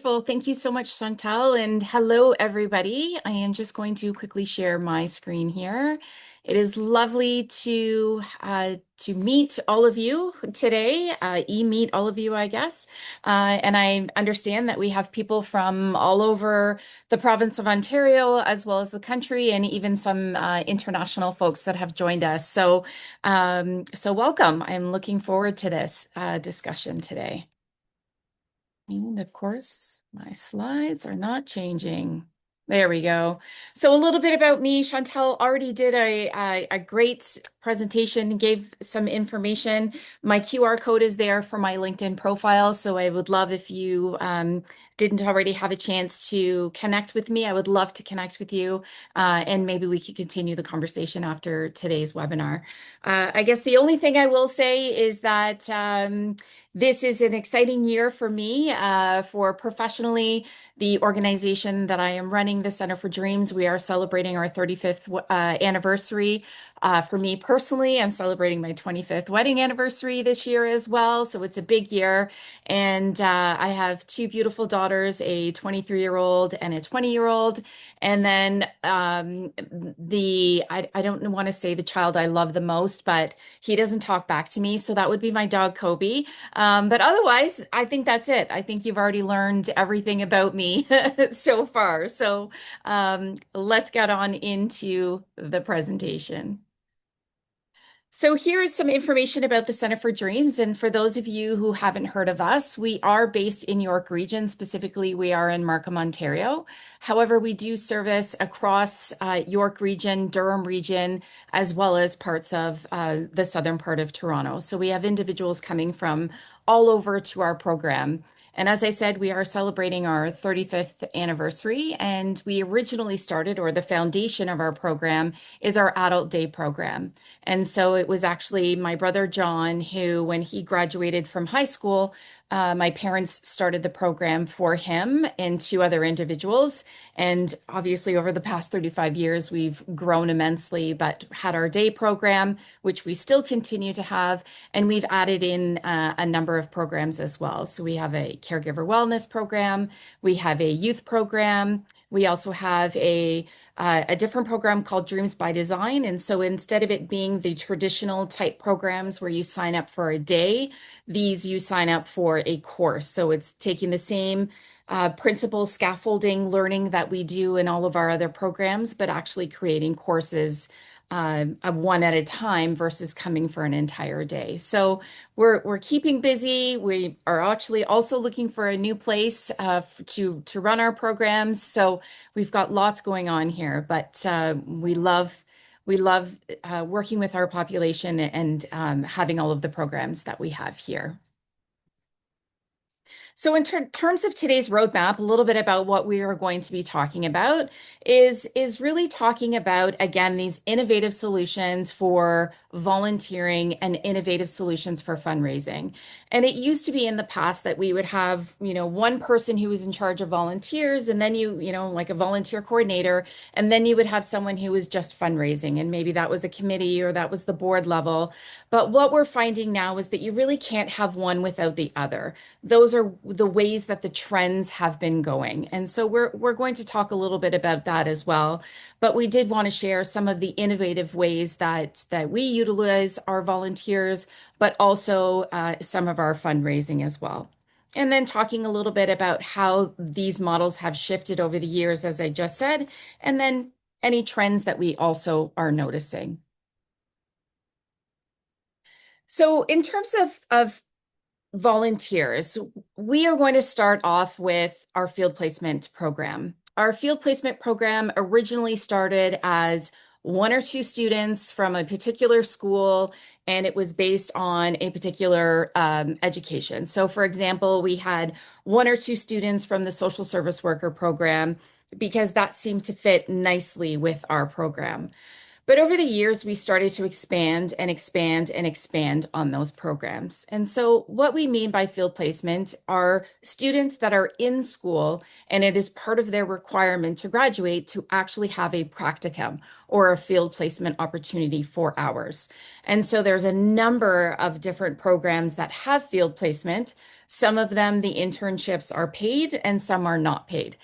Wonderful. Thank you so much, Chantal. And hello, everybody. I am just going to quickly share my screen here. It is lovely to meet all of you today, e-meet all of you, I guess. And I understand that we have people from all over the province of Ontario, as well as the country, and even some international folks that have joined us. So welcome. I'm looking forward to this discussion today. And of course, my slides are not changing. There we go. So a little bit about me. Chantal already did a great presentation, gave some information. My QR code is there for my LinkedIn profile. So I would love if you didn't already have a chance to connect with me. I would love to connect with you. And maybe we could continue the conversation after today's webinar. I guess the only thing I will say is that this is an exciting year for me, for professionally, the organization that I am running, the Center for Dreams. We are celebrating our 35th anniversary. For me personally, I'm celebrating my 25th wedding anniversary this year as well. So it's a big year. And I have two beautiful daughters, a 23-year-old and a 20-year-old. And then I don't want to say the child I love the most, but he doesn't talk back to me. So that would be my dog, Kobe. But otherwise, I think that's it. I think you've already learned everything about me so far. So let's get on into the presentation. So here is some information about the Center for Dreams. And for those of you who haven't heard of us, we are based in York Region. Specifically, we are in Markham, Ontario. However, we do service across York Region, Durham Region, as well as parts of the southern part of Toronto. So we have individuals coming from all over to our program. And as I said, we are celebrating our 35th anniversary. And we originally started, or the foundation of our program is our Adult Day program. And so it was actually my brother John who, when he graduated from high school, my parents started the program for him and two other individuals. And obviously, over the past 35 years, we've grown immensely, but had our day program, which we still continue to have. And we've added in a number of programs as well. So we have a caregiver wellness program, we have a youth program, we also have a different program called Dreams by Design. And so instead of it being the traditional type programs where you sign up for a day, these you sign up for a course. So it's taking the same principal scaffolding learning that we do in all of our other programs, but actually creating courses one at a time versus coming for an entire day. So we're keeping busy. We are actually also looking for a new place to run our programs. So we've got lots going on here, but we love working with our population and having all of the programs that we have here. So in terms of today's roadmap, a little bit about what we are going to be talking about is really talking about, again, these innovative solutions for volunteering and innovative solutions for fundraising. And it used to be in the past that we would have, one person who was in charge of volunteers, and then like a volunteer coordinator, and then you would have someone who was just fundraising, and maybe that was a committee or that was the board level. But what we're finding now is that you really can't have one without the other. Those are the ways that the trends have been going. And so we're going to talk a little bit about that as well. But we did want to share some of the innovative ways that we utilize our volunteers, but also some of our fundraising as well. And then talking a little bit about how these models have shifted over the years, as I just said, and then any trends that we also are noticing. So in terms of volunteers, we are going to start off with our field placement program. Our field placement program originally started as one or two students from a particular school, and it was based on a particular education. So, for example, we had one or two students from the social service worker program because that seemed to fit nicely with our program. But over the years, we started to expand and expand and expand on those programs. And so, what we mean by field placement are students that are in school, and it is part of their requirement to graduate to actually have a practicum or a field placement opportunity for hours. And so, there's a number of different programs that have field placement. Some of them, the internships are paid, and some are not paid.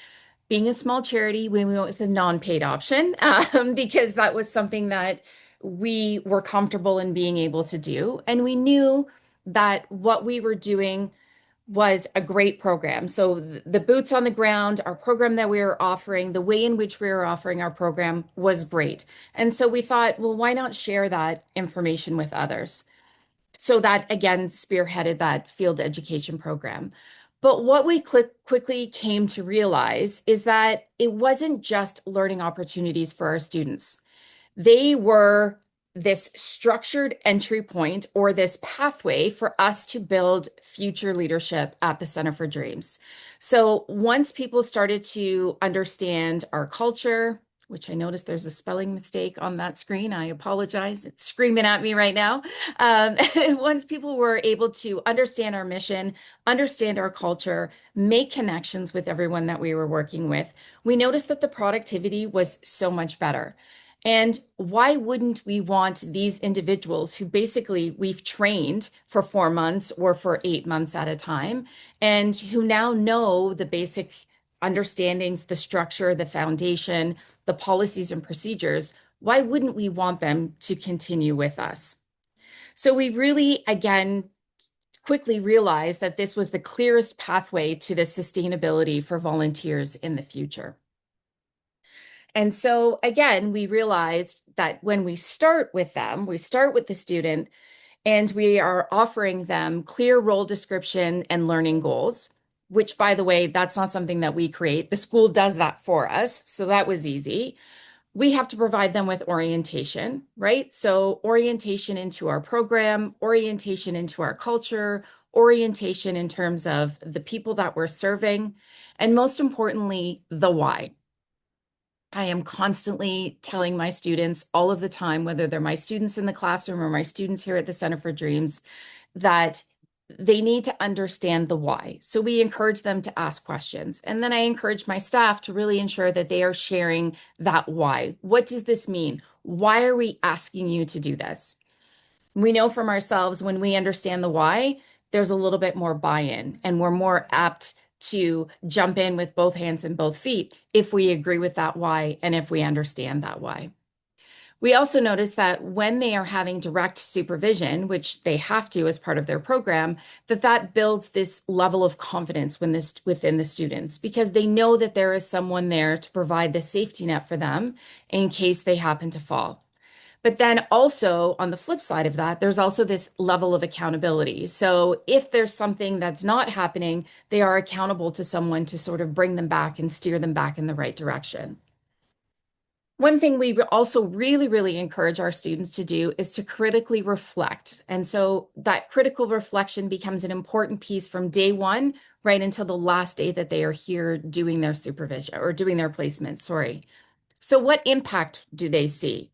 Being a small charity, we went with a non-paid option because that was something that we were comfortable in being able to do. And we knew that what we were doing was a great program. So the boots on the ground, our program that we were offering, the way in which we were offering our program was great. And so we thought, well, why not share that information with others? So that again spearheaded that field education program. But what we quickly came to realize is that it wasn't just learning opportunities for our students. They were this structured entry point or this pathway for us to build future leadership at the Center for Dreams. So once people started to understand our culture, which I noticed there's a spelling mistake on that screen. I apologize. It's screaming at me right now. Once people were able to understand our mission, understand our culture, make connections with everyone that we were working with, we noticed that the productivity was so much better. And why wouldn't we want these individuals who basically we've trained for 4 months or for 8 months at a time, and who now know the basic understandings, the structure, the foundation, the policies and procedures? Why wouldn't we want them to continue with us? So we really, again, quickly realized that this was the clearest pathway to the sustainability for volunteers in the future. And so again, we realized that when we start with them, we start with the student and we are offering them clear role description and learning goals, which, by the way, that's not something that we create. The school does that for us. So that was easy. We have to provide them with orientation, right? So orientation into our program, orientation into our culture, orientation in terms of the people that we're serving, and most importantly, the why. I am constantly telling my students all of the time, whether they're my students in the classroom or my students here at the Center for Dreams, that they need to understand the why. So we encourage them to ask questions. And then I encourage my staff to really ensure that they are sharing that why. What does this mean? Why are we asking you to do this? We know from ourselves when we understand the why, there's a little bit more buy-in and we're more apt to jump in with both hands and both feet if we agree with that why and if we understand that why. We also notice that when they are having direct supervision, which they have to as part of their program, that builds this level of confidence within the students because they know that there is someone there to provide the safety net for them in case they happen to fall. But then also on the flip side of that, there's also this level of accountability. So if there's something that's not happening, they are accountable to someone to sort of bring them back and steer them back in the right direction. One thing we also really, really encourage our students to do is to critically reflect. And so that critical reflection becomes an important piece from day one right until the last day that they are here doing their supervision or doing their placement, sorry. So what impact do they see?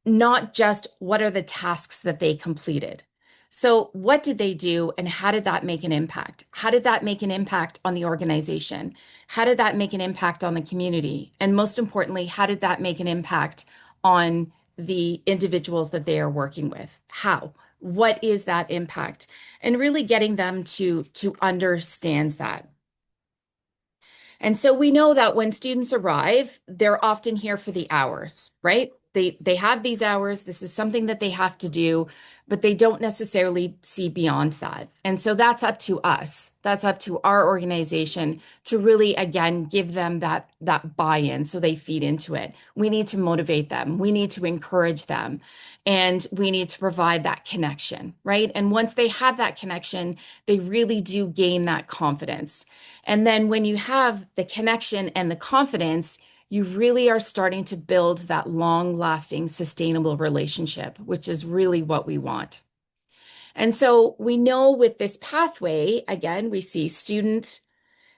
Not just what are the tasks that they completed. So, what did they do and how did that make an impact? How did that make an impact on the organization? How did that make an impact on the community? And most importantly, how did that make an impact on the individuals that they are working with? How? What is that impact? And really getting them to understand that. And so we know that when students arrive, they're often here for the hours, right? They have these hours. This is something that they have to do, but they don't necessarily see beyond that. And so that's up to us. That's up to our organization to really, again, give them that buy-in so they feed into it. We need to motivate them. We need to encourage them. And we need to provide that connection, right? And once they have that connection, they really do gain that confidence. And then when you have the connection and the confidence, you really are starting to build that long-lasting, sustainable relationship, which is really what we want. And so we know with this pathway, again, we see student,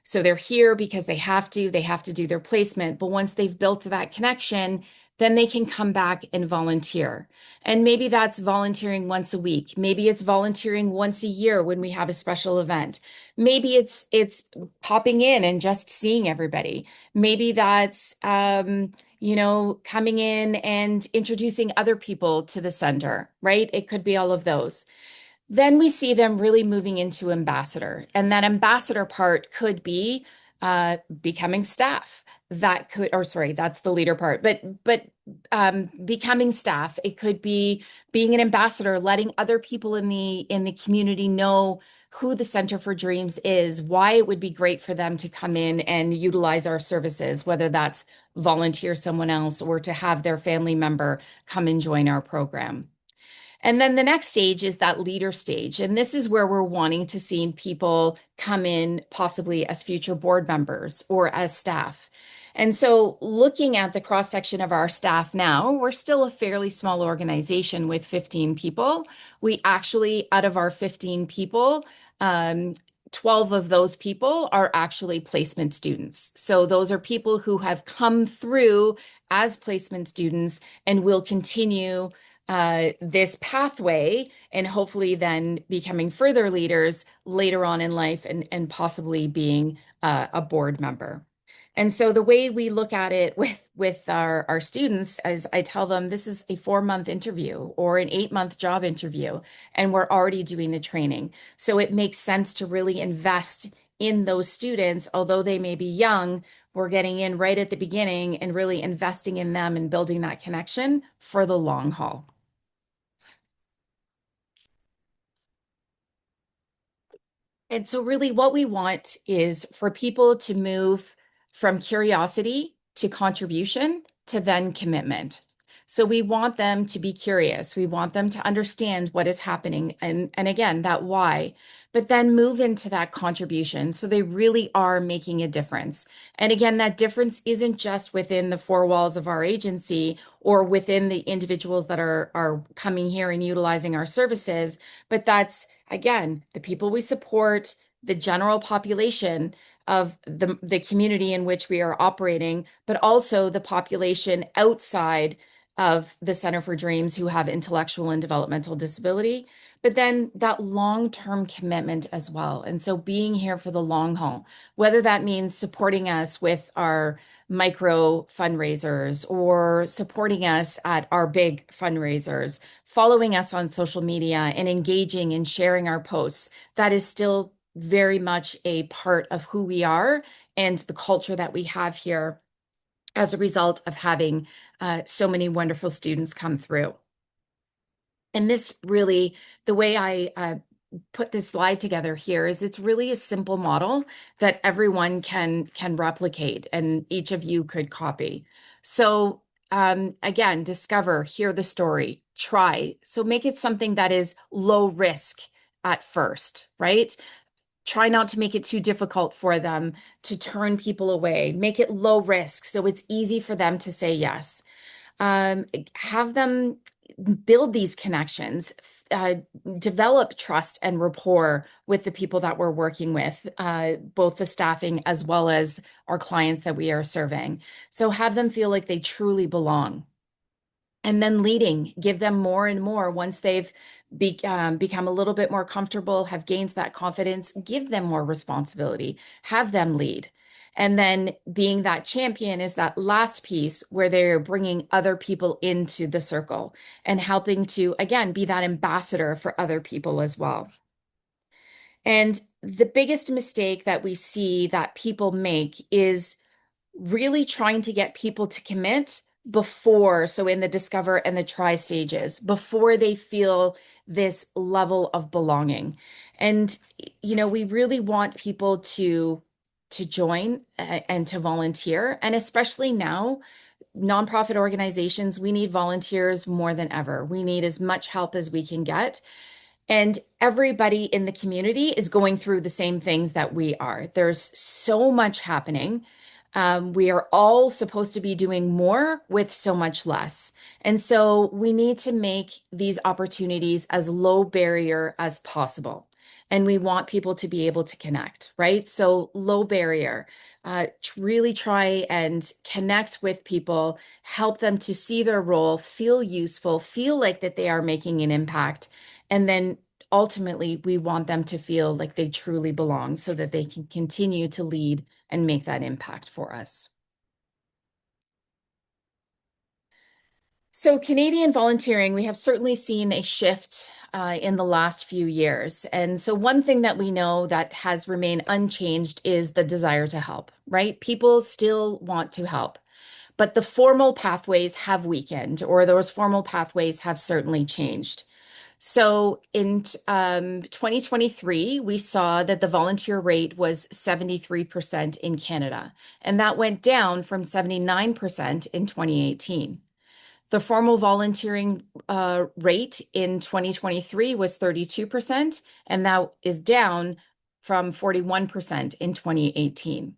so they're here because they have to do their placement. But once they've built that connection, then they can come back and volunteer. And maybe that's volunteering once a week. Maybe it's volunteering once a year when we have a special event. Maybe it's popping in and just seeing everybody. Maybe that's coming in and introducing other people to the center, right? It could be all of those. Then we see them really moving into ambassador. And that ambassador part could be becoming staff. That could, or sorry, that's the leader part. But becoming staff. It could be being an ambassador, letting other people in the community know who the Center for Dreams is, why it would be great for them to come in and utilize our services, whether that's volunteer someone else or to have their family member come and join our program. And then the next stage is that leader stage. And this is where we're wanting to see people come in possibly as future board members or as staff. And so looking at the cross section of our staff now, we're still a fairly small organization with 15 people. We actually, out of our 15 people, 12 of those people are actually placement students. So those are people who have come through as placement students and will continue this pathway and hopefully then becoming further leaders later on in life and possibly being a board member. And so the way we look at it with our students, as I tell them, this is a 4-month interview or an 8-month job interview, and we're already doing the training. So it makes sense to really invest in those students, although they may be young, we're getting in right at the beginning and really investing in them and building that connection for the long haul. And so, really, what we want is for people to move from curiosity to contribution to then commitment. So, we want them to be curious. We want them to understand what is happening. And again, that why, but then move into that contribution. So, they really are making a difference. And again, that difference isn't just within the four walls of our agency or within the individuals that are coming here and utilizing our services, but that's again, the people we support, the general population of the community in which we are operating, but also the population outside of the Center for Dreams who have intellectual and developmental disability, but then that long-term commitment as well. And so being here for the long haul, whether that means supporting us with our micro fundraisers or supporting us at our big fundraisers, following us on social media and engaging and sharing our posts, that is still very much a part of who we are and the culture that we have here as a result of having so many wonderful students come through. And this really, the way I put this slide together here is it's really a simple model that everyone can replicate and each of you could copy. So again, discover, hear the story, try. So make it something that is low risk at first, right? Try not to make it too difficult for them to turn people away. Make it low risk so it's easy for them to say yes. Have them build these connections, uh, develop trust and rapport with the people that we're working with, both the staffing as well as our clients that we are serving. So have them feel like they truly belong. And then leading, give them more and more once they've become a little bit more comfortable, have gained that confidence, give them more responsibility, have them lead. And then being that champion is that last piece where they're bringing other people into the circle and helping to, again, be that ambassador for other people as well. And the biggest mistake that we see that people make is really trying to get people to commit before, so in the discover and the try stages, before they feel this level of belonging. And we really want people to join and to volunteer, and especially now, nonprofit organizations, we need volunteers more than ever. We need as much help as we can get. And everybody in the community is going through the same things that we are. There's so much happening. We are all supposed to be doing more with so much less. And so we need to make these opportunities as low barrier as possible. and we want people to be able to connect, right? So low barrier, really try and connect with people, help them to see their role, feel useful, feel like that they are making an impact. And then ultimately, we want them to feel like they truly belong so that they can continue to lead and make that impact for us. So, Canadian volunteering, we have certainly seen a shift in the last few years. And so, one thing that we know that has remained unchanged is the desire to help, right? People still want to help, but the formal pathways have weakened, or those formal pathways have certainly changed. So, in 2023, we saw that the volunteer rate was 73% in Canada, and that went down from 79% in 2018. The formal volunteering rate in 2023 was 32%, and that is down from 41% in 2018.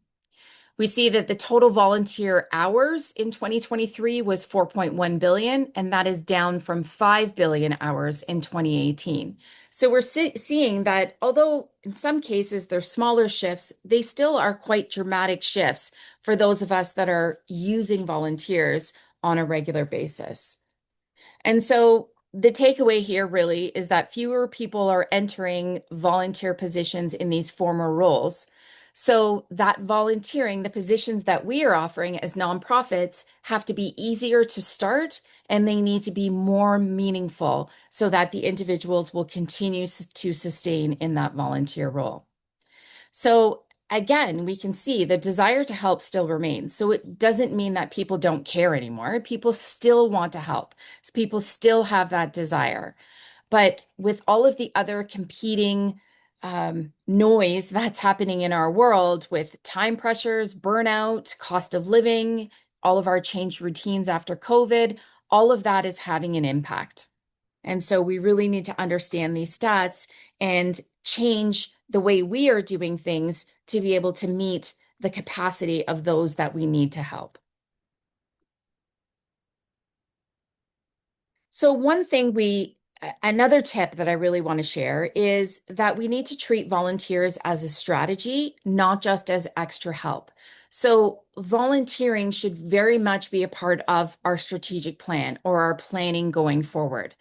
We see that the total volunteer hours in 2023 was 4.1 billion, and that is down from 5 billion hours in 2018. So we're seeing that although in some cases they're smaller shifts, they still are quite dramatic shifts for those of us that are using volunteers on a regular basis. And so the takeaway here really is that fewer people are entering volunteer positions in these former roles. So that volunteering, the positions that we are offering as nonprofits have to be easier to start and they need to be more meaningful so that the individuals will continue to sustain in that volunteer role. So again, we can see the desire to help still remains. So it doesn't mean that people don't care anymore. People still want to help. People still have that desire. But with all of the other competing noise that's happening in our world with time pressures, burnout, cost of living, all of our changed routines after COVID, all of that is having an impact. And so we really need to understand these stats and change the way we are doing things to be able to meet the capacity of those that we need to help. So another tip that I really want to share is that we need to treat volunteers as a strategy, not just as extra help. So volunteering should very much be a part of our strategic plan or our planning going forward.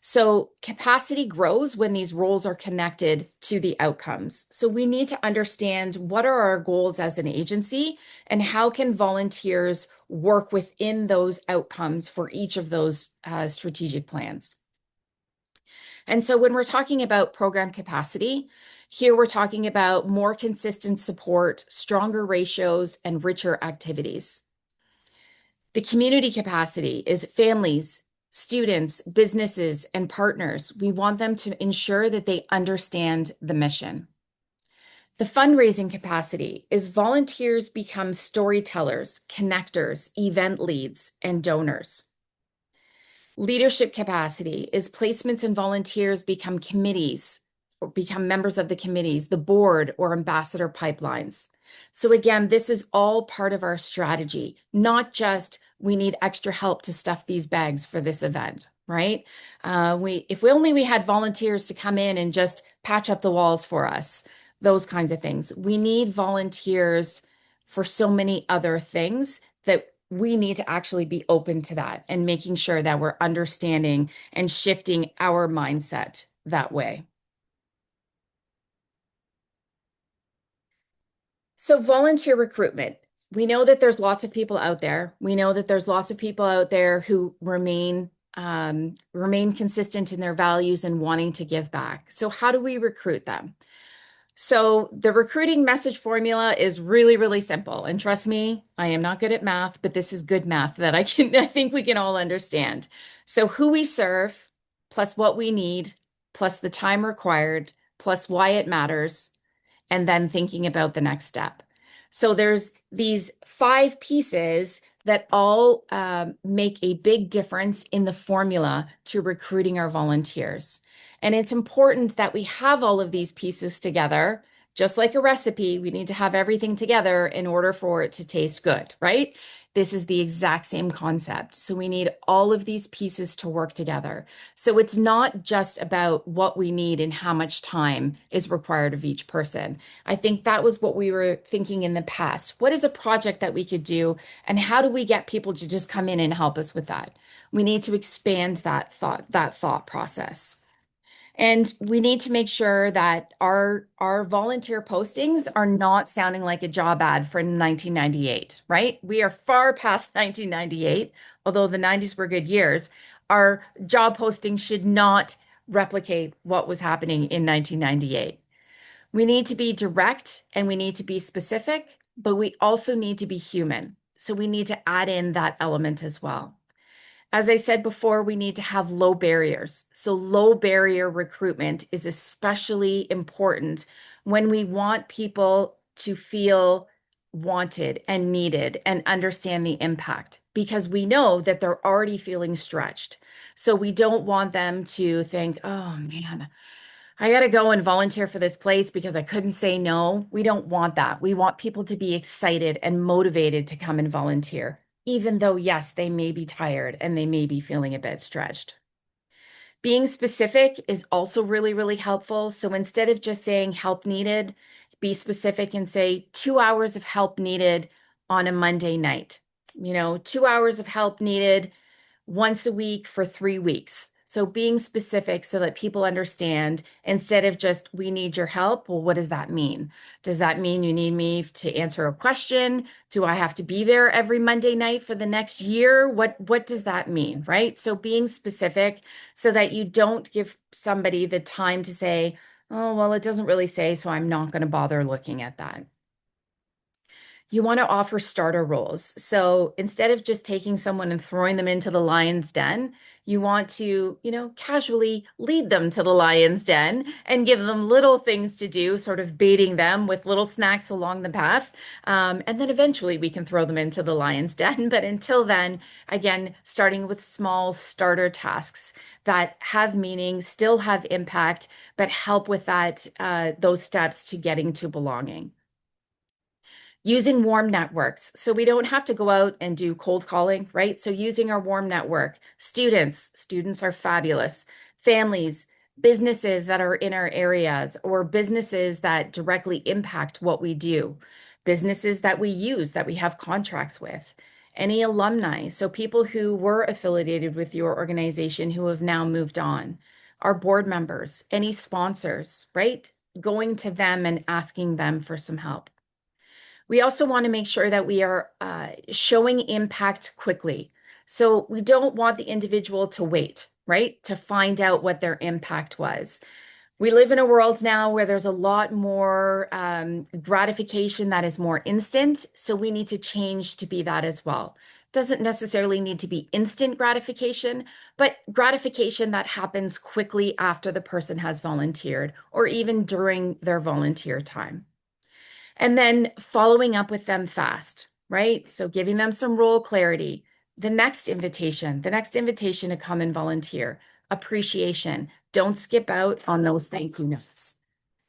So capacity grows when these roles are connected to the outcomes. So we need to understand what are our goals as an agency and how can volunteers work within those outcomes for each of those strategic plans. And so when we're talking about program capacity, here we're talking about more consistent support, stronger ratios, and richer activities. The community capacity is families, students, businesses, and partners. We want them to ensure that they understand the mission. The fundraising capacity is volunteers become storytellers, connectors, event leads, and donors. Leadership capacity is placements and volunteers become committees or become members of the committees, the board, or ambassador pipelines. So again, this is all part of our strategy, not just we need extra help to stuff these bags for this event, right? If we had volunteers to come in and just patch up the walls for us, those kinds of things. We need volunteers for so many other things that we need to actually be open to that and making sure that we're understanding and shifting our mindset that way. So, volunteer recruitment. We know that there's lots of people out there. We know that there's lots of people out there who remain consistent in their values and wanting to give back. So, how do we recruit them? So the recruiting message formula is really, really simple. And trust me, I am not good at math, but this is good math that I think we can all understand. So who we serve, plus what we need, plus the time required, plus why it matters, and then thinking about the next step. So there's these 5 pieces that all make a big difference in the formula to recruiting our volunteers. And it's important that we have all of these pieces together. Just like a recipe, we need to have everything together in order for it to taste good, right? This is the exact same concept. So we need all of these pieces to work together. So it's not just about what we need and how much time is required of each person. I think that was what we were thinking in the past. What is a project that we could do, and how do we get people to just come in and help us with that? We need to expand that thought process. And we need to make sure that our volunteer postings are not sounding like a job ad for 1998, right? We are far past 1998, although the 90s were good years. Our job postings should not replicate what was happening in 1998. We need to be direct and we need to be specific, but we also need to be human. So we need to add in that element as well. As I said before, we need to have low barriers. So, low barrier recruitment is especially important when we want people to feel wanted and needed and understand the impact because we know that they're already feeling stretched. So, we don't want them to think, oh man, I got to go and volunteer for this place because I couldn't say no. We don't want that. We want people to be excited and motivated to come and volunteer, even though, yes, they may be tired and they may be feeling a bit stretched. Being specific is also really, really helpful. So instead of just saying help needed, be specific and say 2 hours of help needed on a Monday night. 2 hours of help needed once a week for 3 weeks. So being specific so that people understand instead of just, we need your help. Well, what does that mean? Does that mean you need me to answer a question? Do I have to be there every Monday night for the next year? What does that mean, right? So being specific so that you don't give somebody the time to say, oh, well, it doesn't really say, so I'm not going to bother looking at that. You want to offer starter roles. So instead of just taking someone and throwing them into the lion's den, you want to, casually lead them to the lion's den and give them little things to do, sort of baiting them with little snacks along the path. And then eventually we can throw them into the lion's den. But until then, again, starting with small starter tasks that have meaning, still have impact, but help with those steps to getting to belonging. Using warm networks. So we don't have to go out and do cold calling, right? So using our warm network, students are fabulous, families, businesses that are in our areas, or businesses that directly impact what we do, businesses that we use, that we have contracts with, any alumni. So people who were affiliated with your organization who have now moved on, our board members, any sponsors, right? Going to them and asking them for some help. We also want to make sure that we are showing impact quickly. So we don't want the individual to wait, right, to find out what their impact was. We live in a world now where there's a lot more gratification that is more instant. So we need to change to be that as well. Doesn't necessarily need to be instant gratification, but gratification that happens quickly after the person has volunteered or even during their volunteer time. And then following up with them fast, right? So giving them some role clarity. The next invitation to come and volunteer, appreciation. Don't skip out on those thank you notes.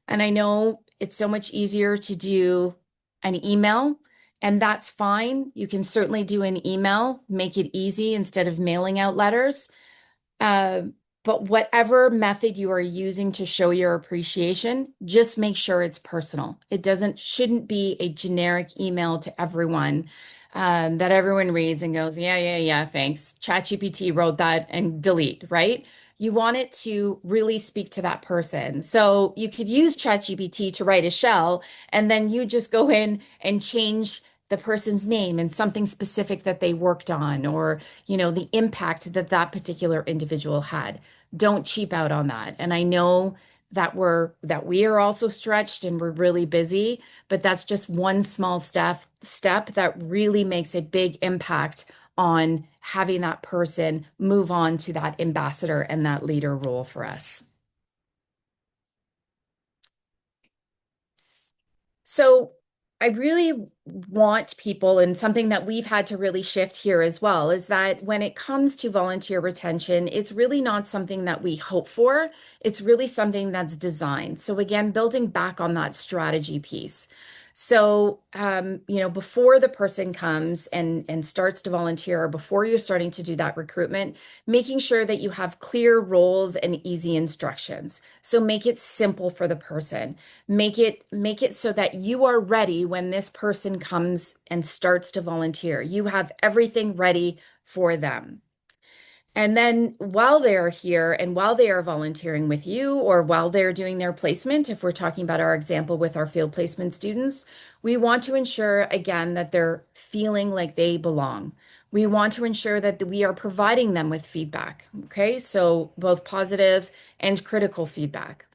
And I know it's so much easier to do an email, and that's fine. You can certainly do an email, make it easy instead of mailing out letters. Uh, but whatever method you are using to show your appreciation, just make sure it's personal. It shouldn't be a generic email to everyone that everyone reads and goes, yeah, yeah, yeah, thanks. ChatGPT wrote that and delete, right? You want it to really speak to that person. So you could use ChatGPT to write a shell, and then you just go in and change the person's name and something specific that they worked on, or the impact that that particular individual had. Don't cheap out on that. And I know that we are also stretched and we're really busy, but that's just one small step that really makes a big impact on having that person move on to that ambassador and that leader role for us. So I really want people, and something that we've had to really shift here as well, is that when it comes to volunteer retention, it's really not something that we hope for. It's really something that's designed. So again, building back on that strategy piece. So, before the person comes and starts to volunteer, or before you're starting to do that recruitment, making sure that you have clear roles and easy instructions. So make it simple for the person. Make it so that you are ready when this person comes and starts to volunteer. You have everything ready for them. And then while they're here and while they are volunteering with you, or while they're doing their placement, if we're talking about our example with our field placement students, we want to ensure again that they're feeling like they belong. We want to ensure that we are providing them with feedback. Okay, so both positive and critical feedback.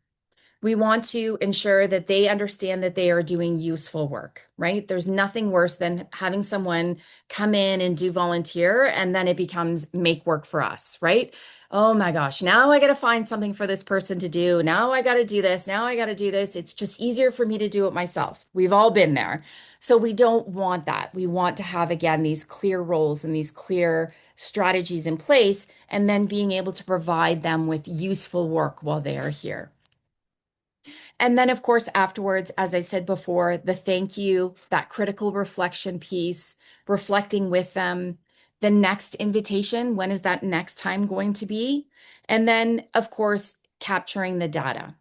We want to ensure that they understand that they are doing useful work, right? There's nothing worse than having someone come in and do volunteer and then it becomes make work for us, right? Oh my gosh, now I got to find something for this person to do. Now I got to do this. Now I got to do this. It's just easier for me to do it myself. We've all been there. So we don't want that. We want to have, again, these clear roles and these clear strategies in place, and then being able to provide them with useful work while they are here. And then, of course, afterwards, as I said before, the thank you, that critical reflection piece, reflecting with them, the next invitation, when is that next time going to be? And then, of course, capturing the data.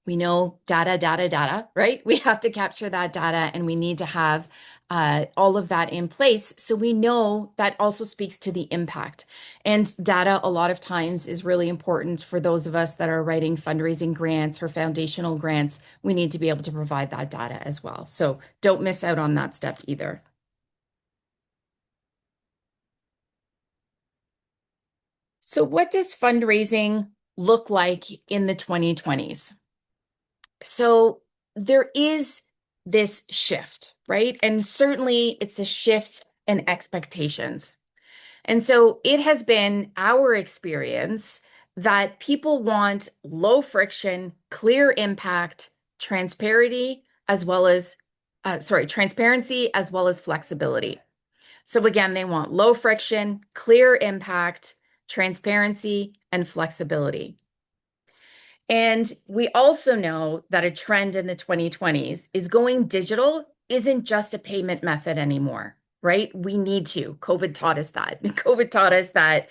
We know data, data, data, right? We have to capture that data and we need to have all of that in place. So we know that also speaks to the impact. And data, a lot of times, is really important for those of us that are writing fundraising grants or foundational grants. We need to be able to provide that data as well. So don't miss out on that step either. So, what does fundraising look like in the 2020s? So there is this shift, right? And certainly it's a shift in expectations. And so it has been our experience that people want low friction, clear impact, transparency, as well as, transparency as well as flexibility. So again, they want low friction, clear impact, transparency, and flexibility. And we also know that a trend in the 2020s is going digital isn't just a payment method anymore, right? We need to. COVID taught us that. COVID taught us that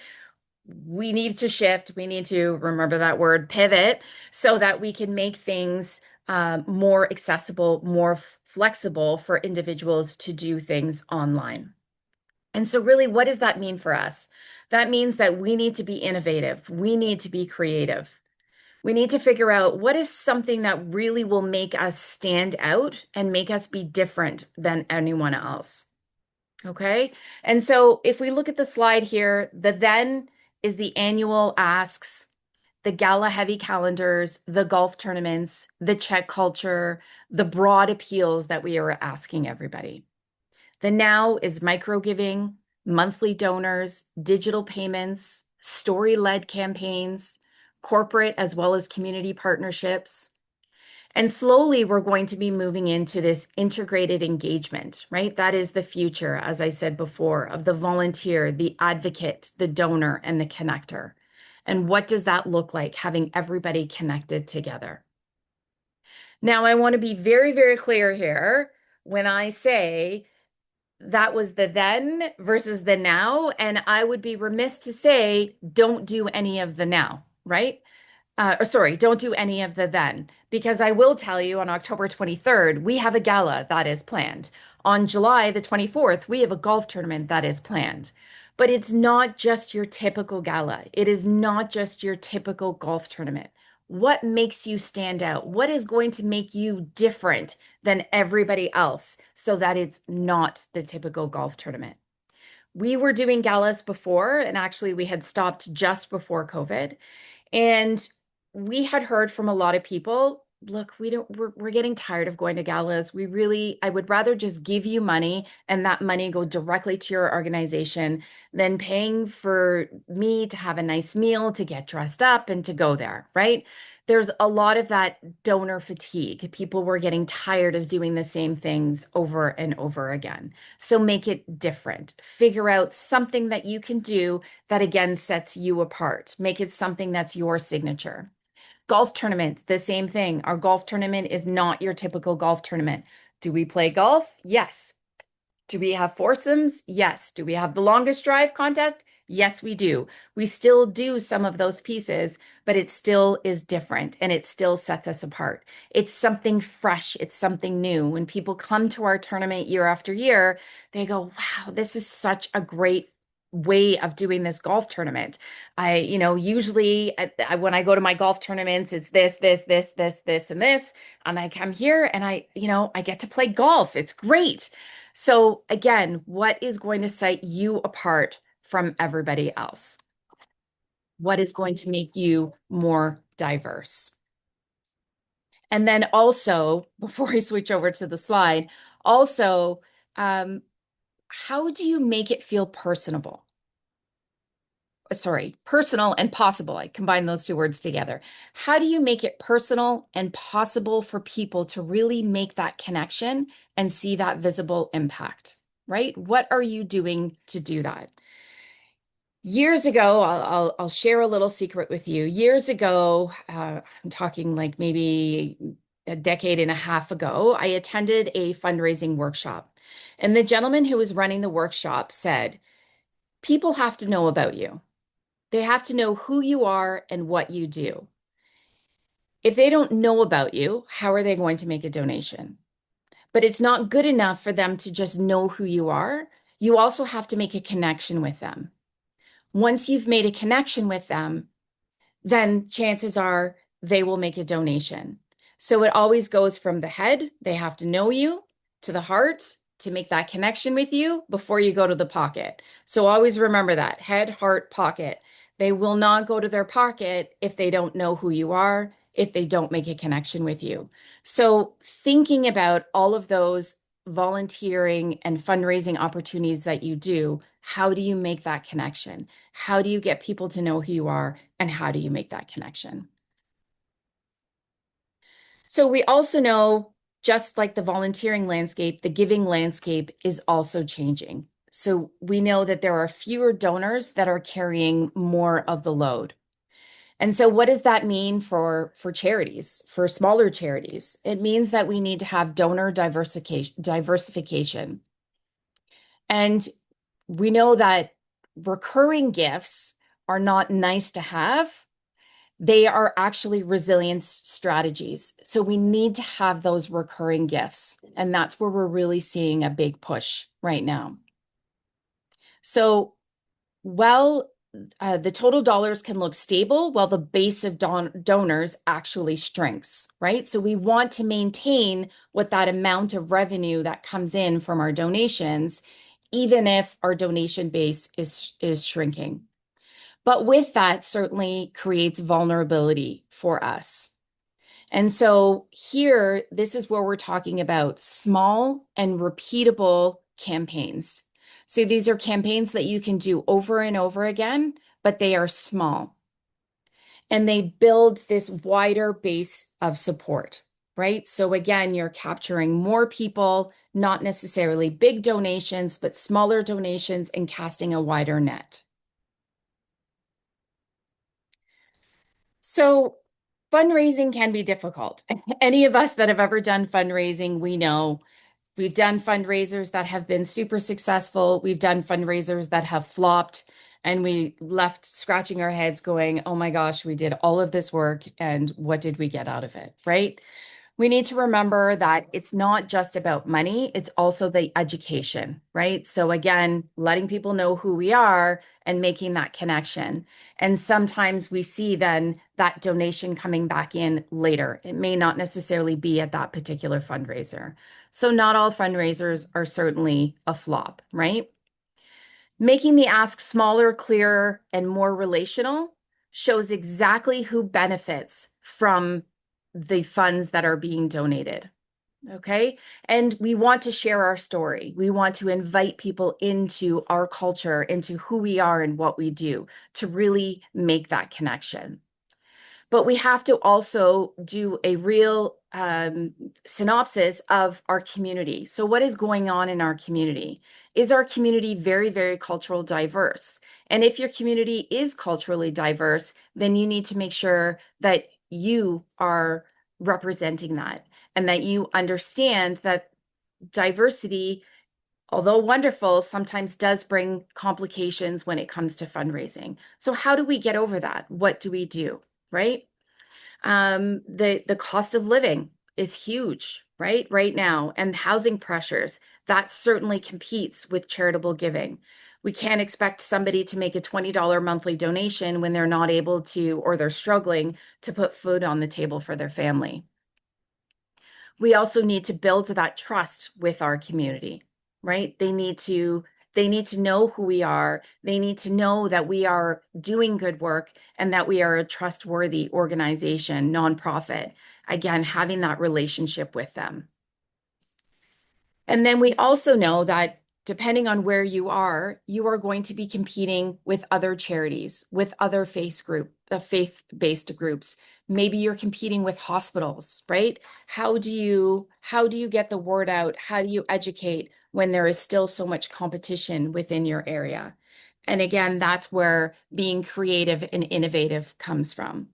we need to shift. We need to remember that word, pivot, so that we can make things more accessible, more flexible for individuals to do things online. And so, really, what does that mean for us? That means that we need to be innovative. We need to be creative. We need to figure out what is something that really will make us stand out and make us be different than anyone else. Okay. And so if we look at the slide here, the then is the annual asks, the gala heavy calendars, the golf tournaments, the check culture, the broad appeals that we are asking everybody. The now is micro giving, monthly donors, digital payments, story-led campaigns, corporate as well as community partnerships. And slowly we're going to be moving into this integrated engagement, right? That is the future, as I said before, of the volunteer, the advocate, the donor, and the connector. And what does that look like, having everybody connected together? Now, I want to be very, very clear here when I say that was the then versus the now. And I would be remiss to say, don't do any of the now, right? Or sorry, don't do any of the then, because I will tell you on October 23rd, we have a gala that is planned. On July the 24th, we have a golf tournament that is planned. But it's not just your typical gala. It is not just your typical golf tournament. What makes you stand out? What is going to make you different than everybody else so that it's not the typical golf tournament? We were doing galas before, and actually we had stopped just before COVID. And we had heard from a lot of people, look, we're getting tired of going to galas. I would rather just give you money and that money go directly to your organization than paying for me to have a nice meal, to get dressed up and to go there, right? There's a lot of that donor fatigue. People were getting tired of doing the same things over and over again. So make it different. Figure out something that you can do that again sets you apart. Make it something that's your signature. Golf tournaments, the same thing. Our golf tournament is not your typical golf tournament. Do we play golf? Yes. Do we have foursomes? Yes. Do we have the longest drive contest? Yes, we do. We still do some of those pieces, but it still is different and it still sets us apart. It's something fresh, it's something new. When people come to our tournament year after year, they go, wow, this is such a great way of doing this golf tournament. Usually when I go to my golf tournaments, it's this, and this. And I come here and I get to play golf. It's great. So again, what is going to set you apart from everybody else? What is going to make you more diverse? And then also, before I switch over to the slide, also, um, how do you make it feel personable? Sorry, personal and possible. I combine those two words together. How do you make it personal and possible for people to really make that connection and see that visible impact, right? What are you doing to do that? Years ago, I'll share a little secret with you. Years ago, I'm talking like maybe a decade and a half ago, I attended a fundraising workshop. And the gentleman who was running the workshop said, people have to know about you. They have to know who you are and what you do. If they don't know about you, how are they going to make a donation? But it's not good enough for them to just know who you are. You also have to make a connection with them. Once you've made a connection with them, then chances are they will make a donation. So it always goes from the head, they have to know you, to the heart, to make that connection with you before you go to the pocket. So always remember that head, heart, pocket. They will not go to their pocket if they don't know who you are, if they don't make a connection with you. So thinking about all of those volunteering and fundraising opportunities that you do, how do you make that connection? How do you get people to know who you are? And how do you make that connection? So we also know, just like the volunteering landscape, the giving landscape is also changing. So we know that there are fewer donors that are carrying more of the load. And so what does that mean for charities, for smaller charities? It means that we need to have donor diversification. And we know that recurring gifts are not nice to have. They are actually resilience strategies. So we need to have those recurring gifts. And that's where we're really seeing a big push right now. So, well, the total dollars can look stable while the base of donors actually shrinks, right? So we want to maintain what that amount of revenue that comes in from our donations, even if our donation base is shrinking. But with that certainly creates vulnerability for us. And so here, this is where we're talking about small and repeatable campaigns. So these are campaigns that you can do over and over again, but they are small. And they build this wider base of support, right? So again, you're capturing more people, not necessarily big donations, but smaller donations and casting a wider net. So fundraising can be difficult. Any of us that have ever done fundraising, we know we've done fundraisers that have been super successful. We've done fundraisers that have flopped, and we left scratching our heads going, oh my gosh, we did all of this work and what did we get out of it, right? We need to remember that it's not just about money, it's also the education, right? So again, letting people know who we are and making that connection. And sometimes we see then that donation coming back in later. It may not necessarily be at that particular fundraiser. So not all fundraisers are certainly a flop, right? Making the ask smaller, clearer, and more relational shows exactly who benefits from the funds that are being donated. Okay. And we want to share our story. We want to invite people into our culture, into who we are and what we do to really make that connection. But we have to also do a real synopsis of our community. So what is going on in our community? Is our community very, very cultural diverse? And if your community is culturally diverse, then you need to make sure that you are representing that and that you understand that diversity, although wonderful, sometimes does bring complications when it comes to fundraising. So how do we get over that? What do we do, right? The cost of living is huge, right now, and housing pressures, that certainly competes with charitable giving. We can't expect somebody to make a $20 monthly donation when they're not able to, or they're struggling to put food on the table for their family. We also need to build that trust with our community, right? They need to know who we are. They need to know that we are doing good work and that we are a trustworthy organization, nonprofit. Again, having that relationship with them. And then we also know that depending on where you are going to be competing with other charities, with other faith-based groups. Maybe you're competing with hospitals, right? How do you get the word out? How do you educate when there is still so much competition within your area? And again, that's where being creative and innovative comes from.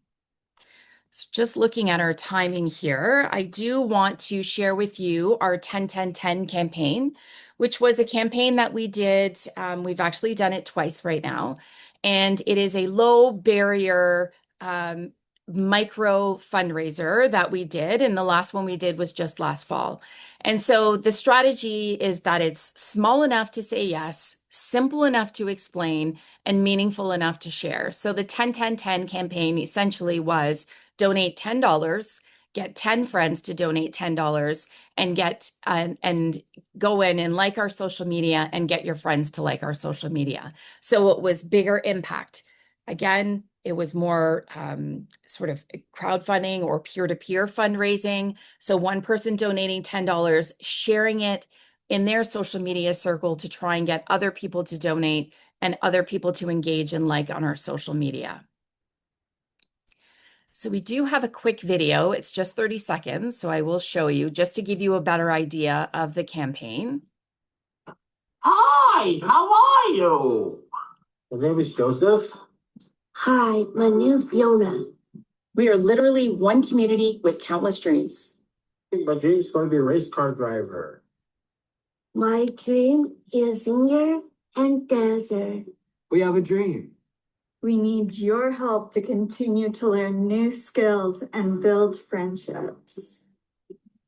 So just looking at our timing here, I do want to share with you our 10-10-10 campaign, which was a campaign that we did. We've actually done it twice right now. And it is a low barrier micro fundraiser that we did. And the last one we did was just last fall. And so the strategy is that it's small enough to say yes, simple enough to explain, and meaningful enough to share. So the 10-10-10 campaign essentially was donate $10, get 10 friends to donate $10, and get and go in and like our social media and get your friends to like our social media. So it was bigger impact. Again, it was more sort of crowdfunding or peer-to-peer fundraising. So one person donating $10, sharing it in their social media circle to try and get other people to donate and other people to engage and like on our social media. So we do have a quick video. It's just 30 seconds, so I will show you just to give you a better idea of the campaign. Hi, how are you? My name is Joseph. Hi, my name's Fiona. We are literally one community with countless dreams. My dream is going to be a race car driver. My dream is singer and dancer. We have a dream. We need your help to continue to learn new skills and build friendships.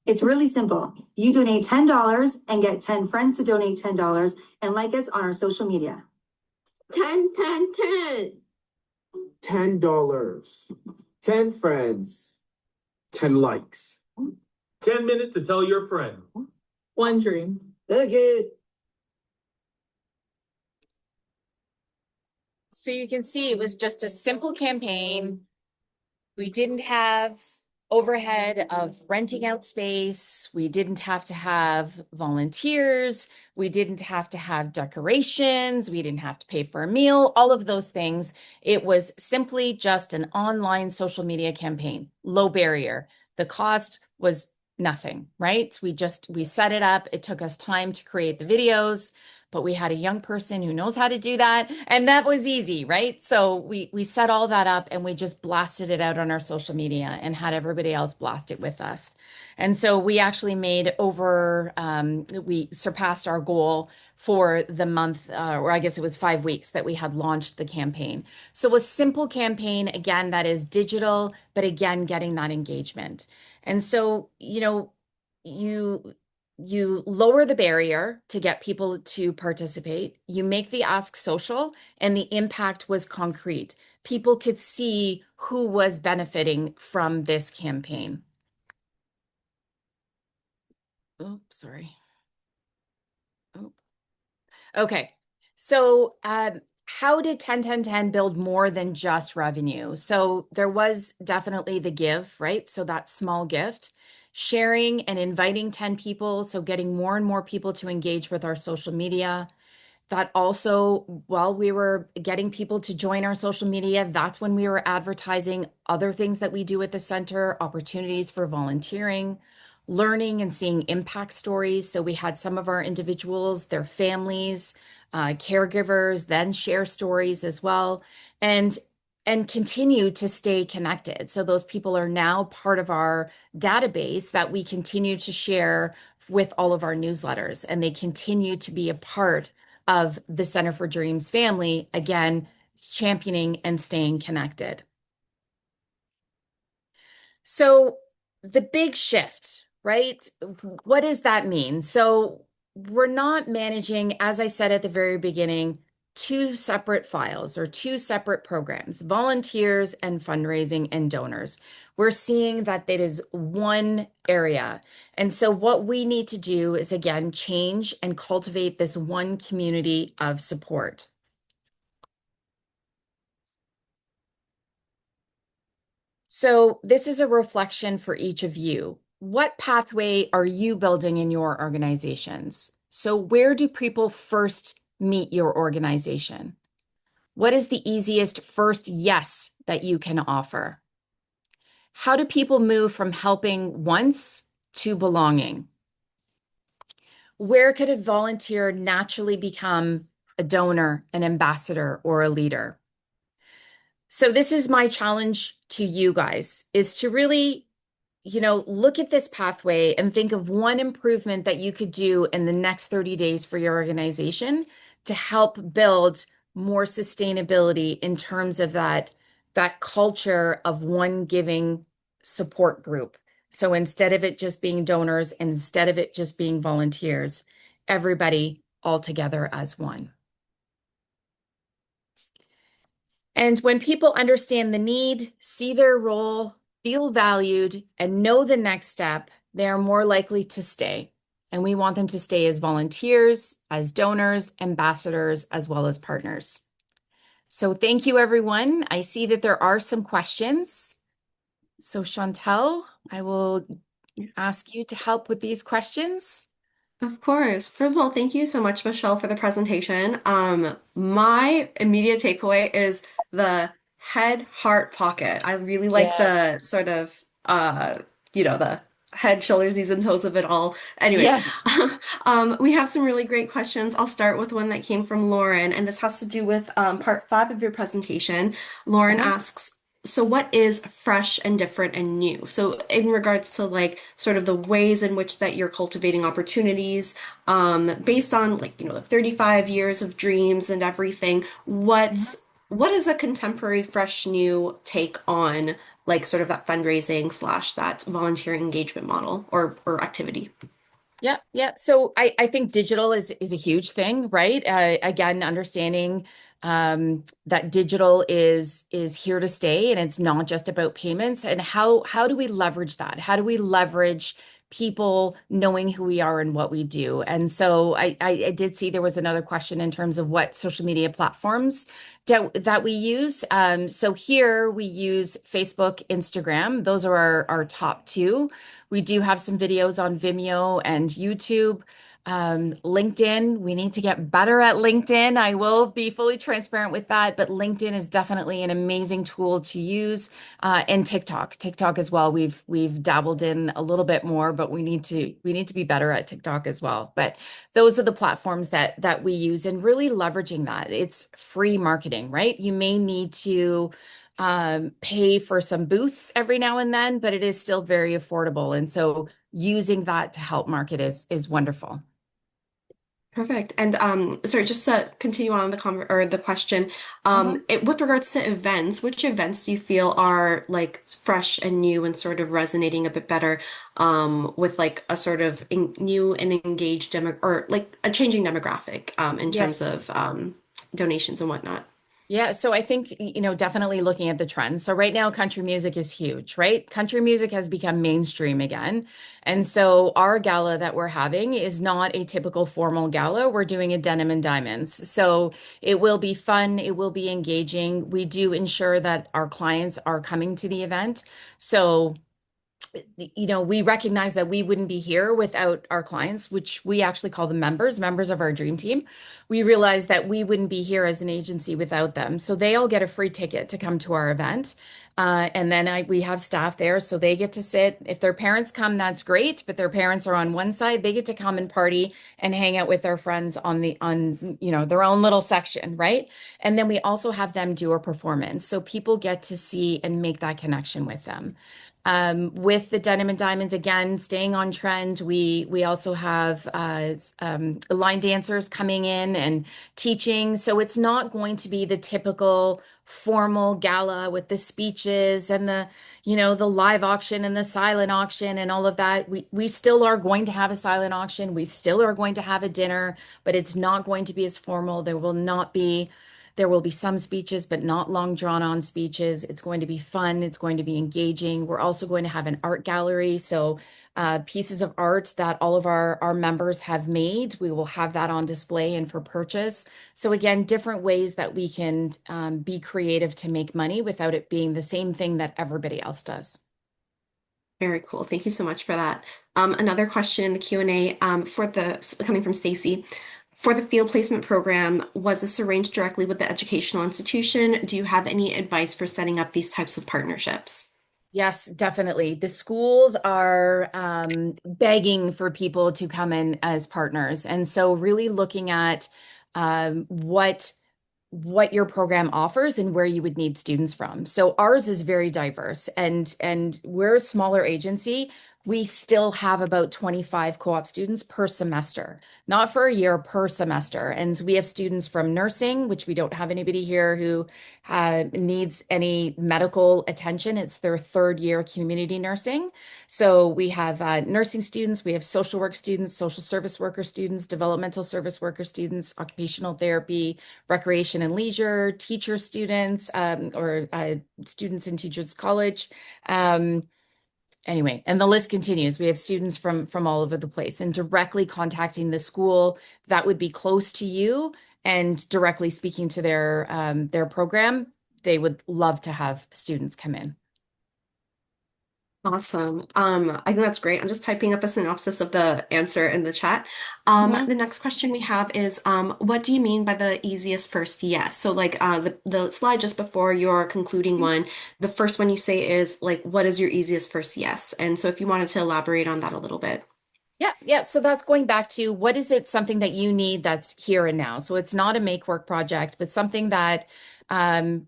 It's really simple. You donate $10 and get 10 friends to donate $10 and like us on our social media. 10, 10, 10. $10. 10 friends. 10 likes. 10 minutes to tell your friend. One dream. Okay. So you can see it was just a simple campaign. We didn't have overhead of renting out space. We didn't have to have volunteers. We didn't have to have decorations. We didn't have to pay for a meal, all of those things. It was simply just an online social media campaign, low barrier. The cost was nothing, right? We set it up. It took us time to create the videos, but we had a young person who knows how to do that, and that was easy, right? So we set all that up and we just blasted it out on our social media and had everybody else blast it with us. And so we actually we surpassed our goal for the month, or I guess it was 5 weeks that we had launched the campaign. So a simple campaign, again, that is digital, but again, getting that engagement. And so, you lower the barrier to get people to participate. You make the ask social, and the impact was concrete. People could see who was benefiting from this campaign. Oh, sorry. Oh. Okay. So, how did 10-10-10 build more than just revenue? So there was definitely the give, right? So that small gift, sharing and inviting 10 people. So getting more and more people to engage with our social media. That also, while we were getting people to join our social media, that's when we were advertising other things that we do at the center, opportunities for volunteering, learning and seeing impact stories. So we had some of our individuals, their families, caregivers, then share stories as well. And and continue to stay connected. So those people are now part of our database that we continue to share with all of our newsletters, and they continue to be a part of the Center for Dreams family, again, championing and staying connected. So the big shift, right? What does that mean? So we're not managing, as I said at the very beginning, two separate files or two separate programs, volunteers and fundraising and donors. We're seeing that it is one area. And so what we need to do is, again, change and cultivate this one community of support. So this is a reflection for each of you. What pathway are you building in your organizations? So where do people first meet your organization? What is the easiest first yes that you can offer? How do people move from helping once to belonging? Where could a volunteer naturally become a donor, an ambassador, or a leader? So this is my challenge to you guys, is to really look at this pathway and think of one improvement that you could do in the next 30 days for your organization to help build more sustainability in terms of that culture of one giving support group. So instead of it just being donors, instead of it just being volunteers, everybody all together as one. And when people understand the need, see their role, feel valued, and know the next step, they are more likely to stay. And we want them to stay as volunteers, as donors, ambassadors, as well as partners. So thank you, everyone. I see that there are some questions. So Chantel, I will ask you to help with these questions. Of course. First of all, thank you so much, Michelle, for the presentation. My immediate takeaway is the head, heart, pocket. I really like Yeah. the sort of the head, shoulders, knees, and toes of it all. Anyways, Yes. we have some really great questions. I'll start with one that came from Lauren, and this has to do with part 5 of your presentation. Lauren Uh-huh. asks, so what is fresh and different and new? So in regards to like sort of the ways in which that you're cultivating opportunities, based on like, the 35 years of dreams and everything, what is a contemporary, fresh, new take on like sort of that fundraising slash that volunteer engagement model or activity? Yeah, yeah. So I think digital is a huge thing, right? Again, understanding that digital is here to stay, and it's not just about payments. And how do we leverage that? How do we leverage people knowing who we are and what we do? And so I did see there was another question in terms of what social media platforms that we use. So here we use Facebook, Instagram. Those are our top two. We do have some videos on Vimeo and YouTube. LinkedIn, we need to get better at LinkedIn. I will be fully transparent with that, but LinkedIn is definitely an amazing tool to use. And TikTok as well. We've dabbled in a little bit more, but we need to be better at TikTok as well. But those are the platforms that we use, and really leveraging that. It's free marketing, right? You may need to pay for some boosts every now and then, but it is still very affordable. And so using that to help market is wonderful. Perfect. And sorry, just to continue on the or the question, Uh-huh. with regards to events, which events do you feel are like fresh and new and sort of resonating a bit better with like a sort of new and engaged demo or like a changing demographic in terms Yes. of donations and whatnot? Yeah, so I think, definitely looking at the trends. So right now, country music is huge, right? Country music has become mainstream again. And so our gala that we're having is not a typical formal gala. We're doing a denim and diamonds. So it will be fun, it will be engaging. We do ensure that our clients are coming to the event. So we recognize that we wouldn't be here without our clients, which we actually call them members of our dream team. We realize that we wouldn't be here as an agency without them. So they all get a free ticket to come to our event. And then we have staff there, so they get to sit. If their parents come, that's great, but their parents are on one side, they get to come and party and hang out with their friends on their own little section, right? And then we also have them do a performance. So people get to see and make that connection with them. With the Denim and Diamonds, again, staying on trend, we also have line dancers coming in and teaching. So it's not going to be the typical formal gala with the speeches and the live auction and the silent auction and all of that. We still are going to have a silent auction. We still are going to have a dinner, but it's not going to be as formal. There will be some speeches, but not long drawn on speeches. It's going to be fun. It's going to be engaging. We're also going to have an art gallery. So pieces of art that all of our members have made, we will have that on display and for purchase. So again, different ways that we can be creative to make money without it being the same thing that everybody else does. Very cool. Thank you so much for that. Another question in the Q&A coming from Stacy. For the field placement program, was this arranged directly with the educational institution? Do you have any advice for setting up these types of partnerships? Yes, definitely. The schools are begging for people to come in as partners. And so really looking at what your program offers and where you would need students from. So ours is very diverse and we're a smaller agency. We still have about 25 co-op students per semester, not for a year, per semester. And so we have students from nursing, which we don't have anybody here who needs any medical attention. It's their third year community nursing. So we have nursing students, we have social work students, social service worker students, developmental service worker students, occupational therapy, recreation and leisure, teacher students, or students in teachers college. Anyway, and the list continues. We have students from all over the place, and directly contacting the school that would be close to you and directly speaking to their program. They would love to have students come in. Awesome. I think that's great. I'm just typing up a synopsis of the answer in the chat. Mhm. The next question we have is, what do you mean by the easiest first yes? So like the slide just before your concluding one, the first one you say is like, what is your easiest first yes? And so if you wanted to elaborate on that a little bit. Yeah, yeah. So that's going back to what is it something that you need that's here and now. So it's not a make work project, but something that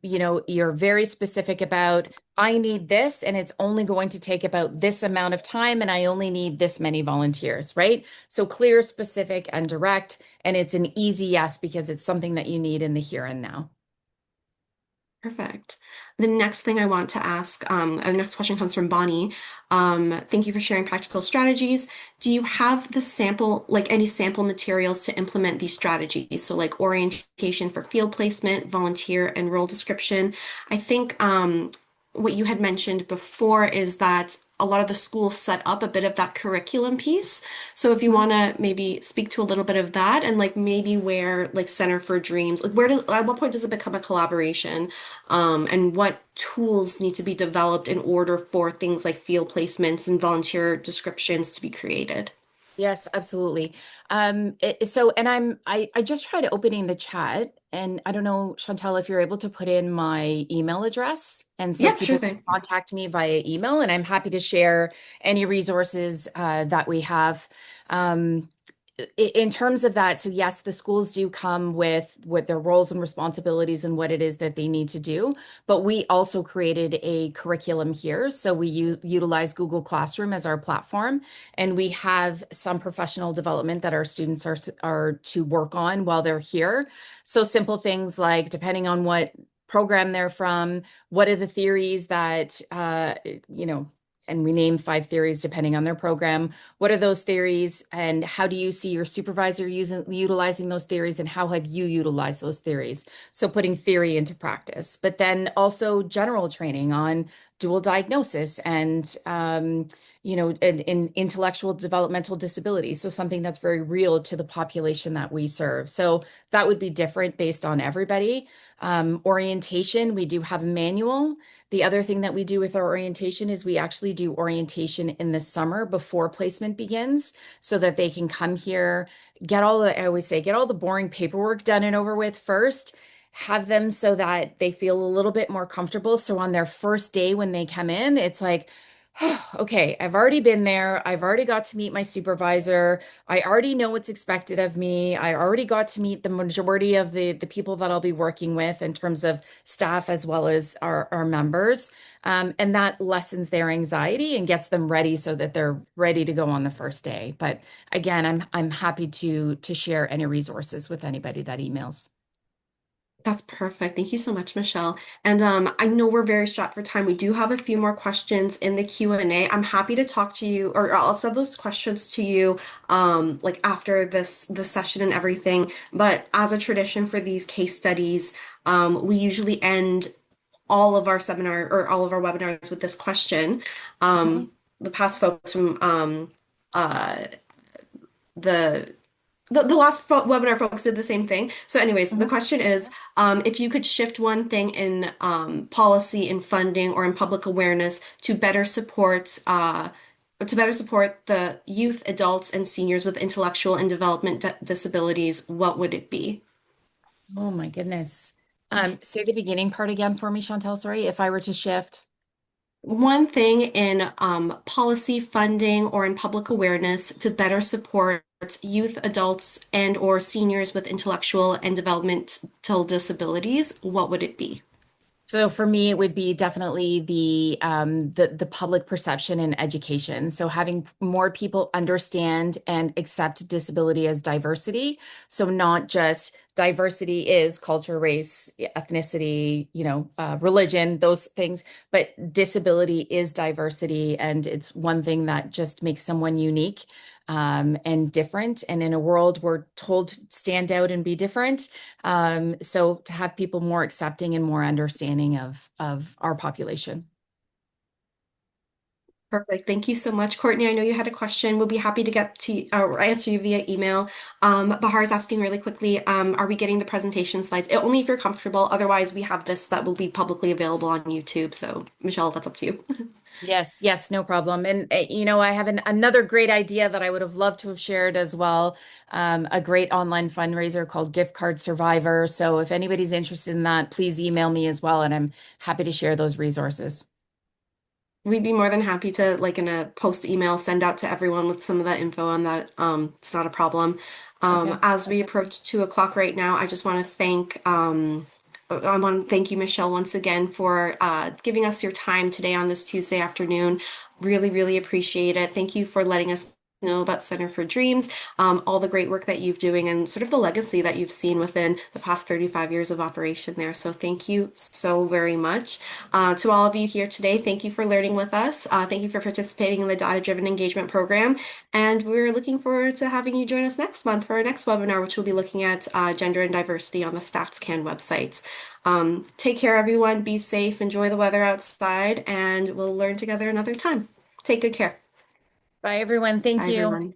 you're very specific about. I need this, and it's only going to take about this amount of time, and I only need this many volunteers, right? So clear, specific, and direct, and it's an easy yes because it's something that you need in the here and now. Perfect. The next thing I want to ask, the next question comes from Bonnie. Thank you for sharing practical strategies. Do you have the sample, like any sample materials to implement these strategies? So like orientation for field placement, volunteer and role description. I think what you had mentioned before is that a lot of the schools set up a bit of that curriculum piece. So if you want to maybe speak to a little bit of that and like maybe where like Center for Dreams, like at what point does it become a collaboration? And what tools need to be developed in order for things like field placements and volunteer descriptions to be created? Yes, absolutely. I just tried opening the chat, and I don't know, Chantel, if you're able to put in my email address, and so Yeah, sure people can thing. contact me via email, and I'm happy to share any resources that we have. Um, in terms of that, so yes, the schools do come with their roles and responsibilities and what it is that they need to do. But we also created a curriculum here. So we utilize Google Classroom as our platform, and we have some professional development that our students are to work on while they're here. So simple things like depending on what program they're from, what are the theories that and we name 5 theories depending on their program. What are those theories, and how do you see your supervisor utilizing those theories, and how have you utilized those theories? So putting theory into practice, but then also general training on dual diagnosis and in intellectual developmental disability. So something that's very real to the population that we serve. So that would be different based on everybody. Orientation, we do have a manual. The other thing that we do with our orientation is we actually do orientation in the summer before placement begins so that they can come here, I always say, get all the boring paperwork done and over with first, have them so that they feel a little bit more comfortable. So on their first day when they come in, it's like, okay, I've already been there. I've already got to meet my supervisor. I already know what's expected of me. I already got to meet the majority of the people that I'll be working with in terms of staff as well as our members. And that lessens their anxiety and gets them ready so that they're ready to go on the first day. But again, I'm happy to share any resources with anybody that emails. That's perfect. Thank you so much, Michelle. And I know we're very strapped for time. We do have a few more questions in the Q&A. I'm happy to talk to you, or I'll send those questions to you like after the session and everything. But as a tradition for these case studies, we usually end all of our seminar or all of our webinars with this question. Okay. The past folks from uh, the the last webinar folks did the same thing. So anyways, the Mhm. question is, if you could shift one thing in policy, in funding, or in public awareness to better support the youth, adults, and seniors with intellectual and development disabilities, what would it be? Oh my goodness. Say the beginning part again for me, Chantel. Sorry, if I were to shift. One thing in policy, funding, or in public awareness to better support youth, adults, and or seniors with intellectual and developmental disabilities, what would it be? So for me, it would be definitely the public perception and education. So having more people understand and accept disability as diversity. So not just diversity is culture, race, ethnicity, religion, those things, but disability is diversity, and it's one thing that just makes someone unique. And different. And in a world we're told to stand out and be different, so to have people more accepting and more understanding of our population. Perfect. Thank you so much, Courtney. I know you had a question. We'll be happy to get to or answer you via email. Bahar is asking really quickly, are we getting the presentation slides? Only if you're comfortable. Otherwise, we have this that will be publicly available on YouTube. So, Michelle, that's up to you. Yes, yes, no problem. And I have another great idea that I would have loved to have shared as well. A great online fundraiser called Gift Card Survivor. So if anybody's interested in that, please email me as well, and I'm happy to share those resources. We'd be more than happy to, like in a post email, send out to everyone with some of that info on that. It's not a problem. Okay. As we approach 2 o'clock right now, I just want to thank you, Michelle, once again for giving us your time today on this Tuesday afternoon. Really, really appreciate it. Thank you for letting us know about Center for Dreams, all the great work that you've doing and sort of the legacy that you've seen within the past 35 years of operation there. So thank you so very much. To all of you here today, thank you for learning with us. Thank you for participating in the Data-Driven Engagement Program. And we're looking forward to having you join us next month for our next webinar, which will be looking at gender and diversity on the StatsCan website. Take care, everyone. Be safe. Enjoy the weather outside, and we'll learn together another time. Take good care. Bye, everyone. Thank Bye, you. everyone.